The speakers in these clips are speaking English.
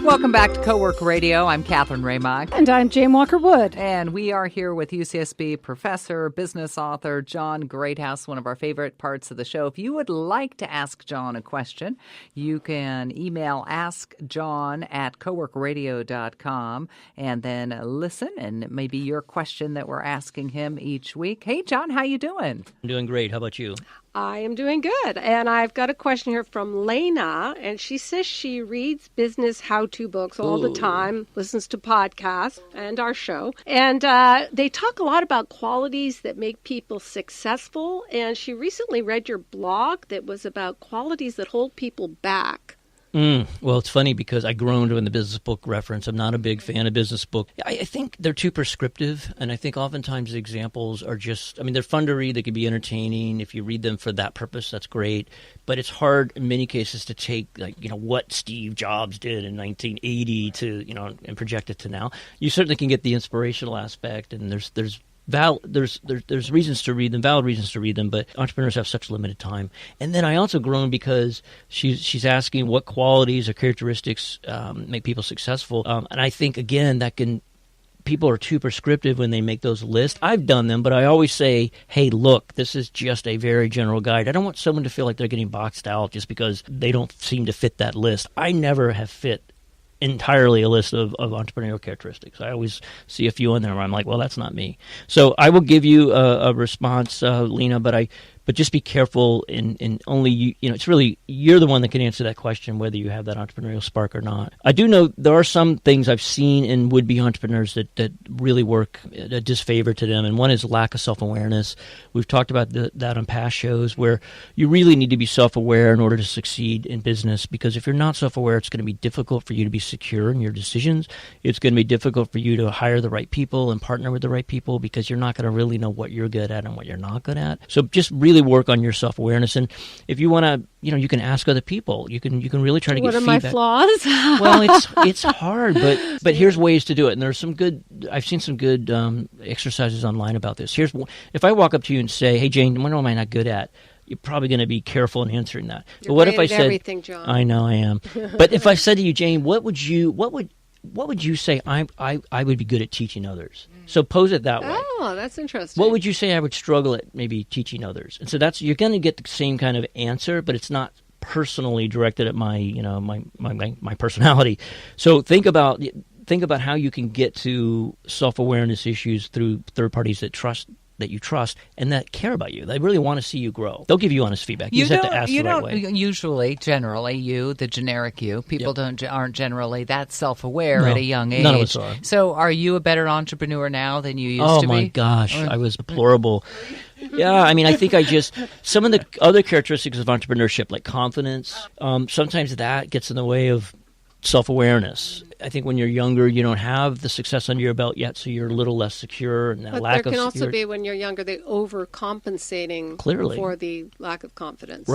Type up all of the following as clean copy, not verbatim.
Welcome back to Co-Work Radio. I'm Catherine Raymock. And I'm Jane Walker-Wood. And we are here with UCSB professor, business author, John Greathouse, one of our favorite parts of the show. If you would like to ask John a question, you can email askjohn@coworkradio.com and then listen, and it may be your question that we're asking him each week. Hey, John, how you doing? I'm doing great. How about you? I am doing good. And I've got a question here from Lena, and she says she reads business how-to books all the time, listens to podcasts and our show. And they talk a lot about qualities that make people successful. And she recently read your blog that was about qualities that hold people back. Well, it's funny because I groaned when the business book reference. I'm not a big fan of business book. I think they're too prescriptive, and I think oftentimes the examples are just, they're fun to read. They can be entertaining. If you read them for that purpose, that's great. But it's hard in many cases to take, what Steve Jobs did in 1980 to, and project it to now. You certainly can get the inspirational aspect, and there's reasons to read them, valid reasons to read them, but entrepreneurs have such limited time. And then I also groan because she's asking what qualities or characteristics make people successful. And I think, again, people are too prescriptive when they make those lists. I've done them, but I always say, hey, look, this is just a very general guide. I don't want someone to feel like they're getting boxed out just because they don't seem to fit that list. I never have fit entirely a list of entrepreneurial characteristics. I always see a few in there where I'm like, well, that's not me. So I will give you a response, Lena, but just be careful in only it's really you're the one that can answer that question whether you have that entrepreneurial spark or not. I do know there are some things I've seen in would-be entrepreneurs that really work a disfavor to them, and one is lack of self-awareness. We've talked about that on past shows where you really need to be self-aware in order to succeed in business, because if you're not self-aware, it's going to be difficult for you to be secure in your decisions. It's going to be difficult for you to hire the right people and partner with the right people because you're not going to really know what you're good at and what you're not good at. So just really work on your self-awareness, and if you want to, you can ask other people. You can really try to get feedback. What are my flaws? Well, it's hard, but here's ways to do it, and there's some good. I've seen some good exercises online about this. Here's if I walk up to you and say, "Hey, Jane, what am I not good at?" You're probably going to be careful in answering that. You're but what if I said everything, John? I know I am. But if I said to you, Jane, what would you say I would be good at teaching others? So pose it that way. Oh, that's interesting. What would you say I would struggle at maybe teaching others? And so you're going to get the same kind of answer, but it's not personally directed at my personality. So think about how you can get to self-awareness issues through third parties that you trust and that care about you. They really want to see you grow. They'll give you honest feedback. You just have to ask the right way. Usually, generally, the generic you, people aren't generally that self-aware at a young age. None of us are. So are you a better entrepreneur now than you used to be? Oh, my gosh. I was deplorable. Yeah, I think some of the other characteristics of entrepreneurship, like confidence, sometimes that gets in the way of self-awareness. I think when you're younger, you don't have the success under your belt yet, so you're a little less secure. And but there can also be, when you're younger, the overcompensating for the lack of confidence.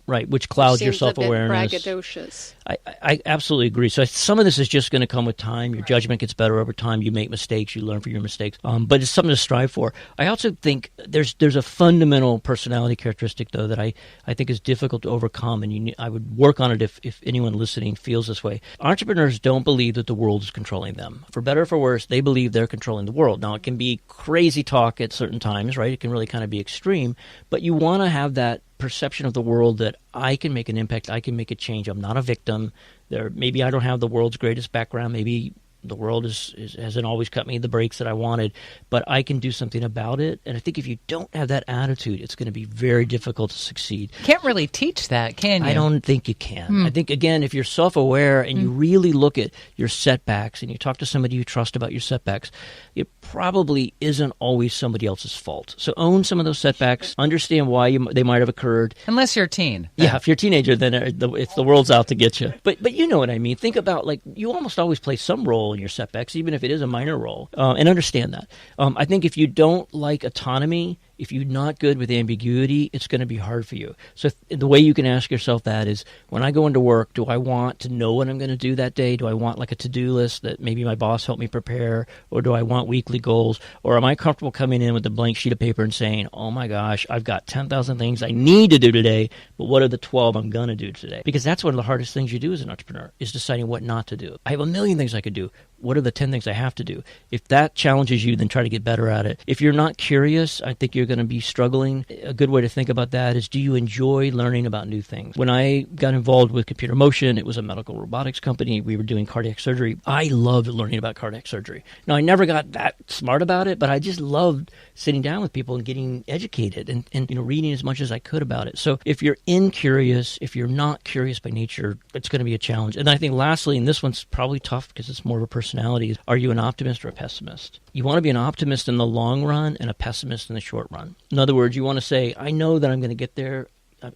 Right, which clouds your self-awareness. Seems a bit braggadocious. I absolutely agree. So some of this is just going to come with time. Your judgment gets better over time. You make mistakes. You learn from your mistakes. But it's something to strive for. I also think there's a fundamental personality characteristic, though, that I think is difficult to overcome, and I would work on it if anyone listening feels this way. Entrepreneurs don't believe that the world is controlling them. For better or for worse, they believe they're controlling the world. Now, it can be crazy talk at certain times, right? It can really kind of be extreme, but you want to have that perception of the world that I can make an impact, I can make a change. I'm not a victim. Maybe I don't have the world's greatest background. Maybe the world hasn't always cut me the breaks that I wanted, but I can do something about it. And I think if you don't have that attitude, it's going to be very difficult to succeed. Can't really teach that, can you? I don't think you can. I think, again, if you're self-aware and you really look at your setbacks and you talk to somebody you trust about your setbacks, it probably isn't always somebody else's fault. So own some of those setbacks, understand why they might have occurred. Unless you're a teen. Yeah, if you're a teenager, then if the world's out to get you. But you know what I mean. Think about, you almost always play some role in your setbacks, even if it is a minor role, and understand that. I think if you don't like autonomy, If you're not good with ambiguity, it's going to be hard for you. So the way you can ask yourself that is, when I go into work, do I want to know what I'm going to do that day? Do I want like a to-do list that maybe my boss helped me prepare? Or do I want weekly goals? Or am I comfortable coming in with a blank sheet of paper and saying, oh my gosh, I've got 10,000 things I need to do today, but what are the 12 I'm going to do today? Because that's one of the hardest things you do as an entrepreneur, is deciding what not to do. I have a million things I could do. What are the 10 things I have to do? If that challenges you, then try to get better at it. If you're not curious, I think you're going to be struggling. A good way to think about that is, do you enjoy learning about new things? When I got involved with Computer Motion, it was a medical robotics company. We were doing cardiac surgery. I loved learning about cardiac surgery. Now, I never got that smart about it, but I just loved sitting down with people and getting educated and reading as much as I could about it. So if you're incurious, if you're not curious by nature, it's going to be a challenge. And I think lastly, and this one's probably tough because it's more of a personality, are you an optimist or a pessimist? You want to be an optimist in the long run and a pessimist in the short run. In other words, you want to say, I know that I'm going to get there.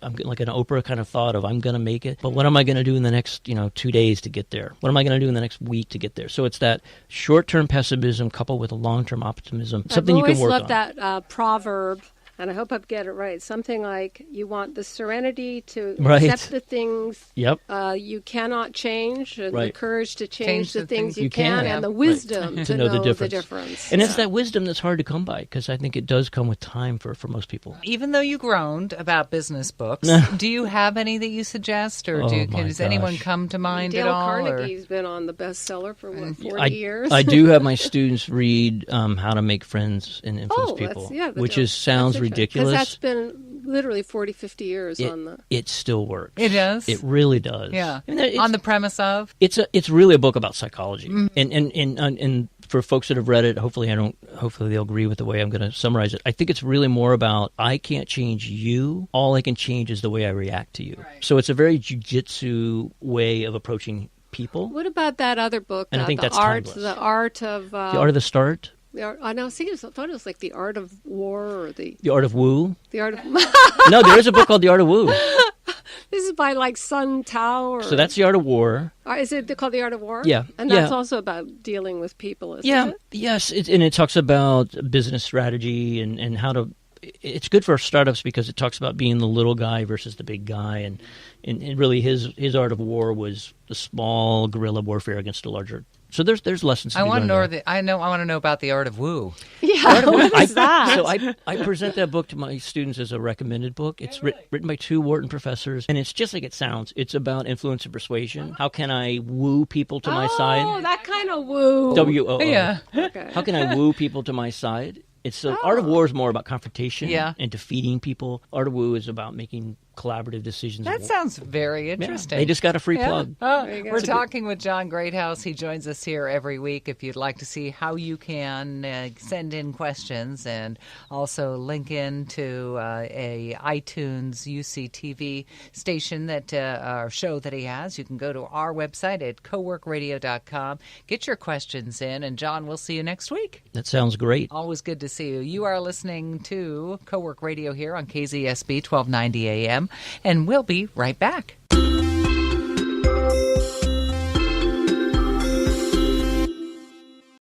I'm like an Oprah kind of thought of, I'm going to make it, but what am I going to do in the next 2 days to get there? What am I going to do in the next week to get there? So it's that short-term pessimism coupled with a long-term optimism, something you can work on. I've always loved that proverb, and I hope I get it right. Something like, you want the serenity to accept the things you cannot change, and the courage to change the things you can, and the wisdom to know the difference. And it's that wisdom that's hard to come by, because I think it does come with time for most people. Even though you groaned about business books, do you have any that you suggest, or does anyone come to mind at all? Dale Carnegie's been on the bestseller for 40 years. I do have my students read How to Make Friends and Influence People, which sounds ridiculous. Because that's been literally 40, 50 years on the... It still works. It does? It really does. Yeah. On the premise of? It's really a book about psychology. And for folks that have read it, hopefully they'll agree with the way I'm going to summarize it. I think it's really more about, I can't change you. All I can change is the way I react to you. Right. So it's a very jujitsu way of approaching people. What about that other book? And I think that's timeless. timeless. The Art of... The Art of the Start? I know. I thought it was like The Art of War, or the Art of Woo. The Art of No, there is a book called The Art of Woo. This is by like Sun Tao. So that's The Art of War. Is it called The Art of War? Yeah, and that's also about dealing with people, isn't it? Yes, and it talks about business strategy and how to. It's good for startups because it talks about being the little guy versus the big guy, and really his art of war was the small guerrilla warfare against the larger. So there's lessons. To I want to know about The Art of Woo. Yeah, what is that? So I present that book to my students as a recommended book. It's written by 2 Wharton professors, and it's just like it sounds. It's about influence and persuasion. How can I woo people to my side? Oh, that kind of woo. W-O-O. Yeah. Okay. How can I woo people to my side? Art of War is more about confrontation and defeating people. Art of Woo is about making collaborative decisions. That sounds very interesting. They just got a free plug. We're talking with John Greathouse. He joins us here every week. If you'd like to see how you can send in questions and also link in to a iTunes UCTV station or show that he has, you can go to our website at coworkradio.com. Get your questions in, and John, we'll see you next week. That sounds great. Always good to see you. You are listening to Cowork Radio here on KZSB 1290 AM. And we'll be right back.